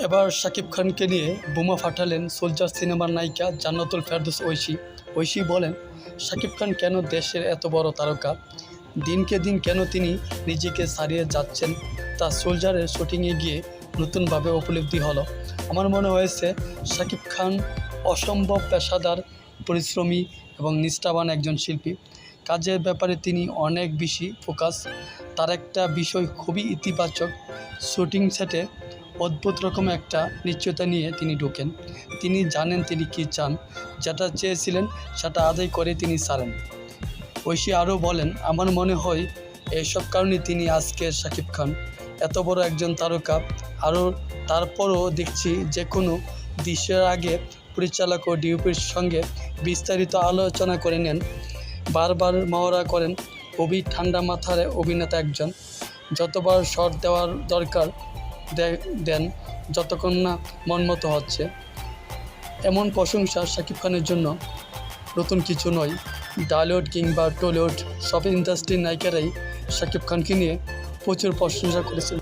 এবার শাকিব খানকে নিয়ে বোমা ফাটালেন সোলজার সিনেমার নায়িকা জান্নাতুল ফেরদৌস ঐশী। ঐশী বলেন, শাকিব খান কেন দেশের এত বড় তারকা, দিনকে দিন কেন তিনি নিজেকে ছাড়িয়ে যাচ্ছেন তা সোলজারের শুটিংয়ে গিয়ে নতুনভাবে উপলব্ধি হলো। আমার মনে হয়েছে শাকিব খান অসম্ভব পেশাদার, পরিশ্রমী এবং নিষ্ঠাবান একজন শিল্পী। কাজের ব্যাপারে তিনি অনেক বেশি ফোকাস। তার একটা বিষয় খুবই ইতিবাচক, শুটিং সেটে অদ্ভুত রকম একটা নিশ্চয়তা নিয়ে তিনি ঢোকেন। তিনি জানেন তিনি কী চান, যেটা চেয়েছিলেন সেটা আদায় করে তিনি ছাড়েন। ঐশী আরও বলেন, আমার মনে হয় এইসব কারণে তিনি আজকের শাকিব খান, এত বড় একজন তারকা। তারপরও দেখছি যে কোনো দৃশ্যের আগে পরিচালক ও ডিওপির সঙ্গে বিস্তারিত আলোচনা করে নেন, বারবার মহড়া করেন। খুবই ঠান্ডা মাথার অভিনেতা একজন, যতবার শট দেওয়ার দরকার দেন, যতক্ষণ না মনমতো হচ্ছে। এমন প্রশংসা শাকিব খানের জন্য নতুন কিছু নয়। ডালিউড কিংবা টলিউড সব ইন্ডাস্ট্রির নায়িকারাই শাকিব খানকে নিয়ে প্রচুর প্রশংসা করেছেন।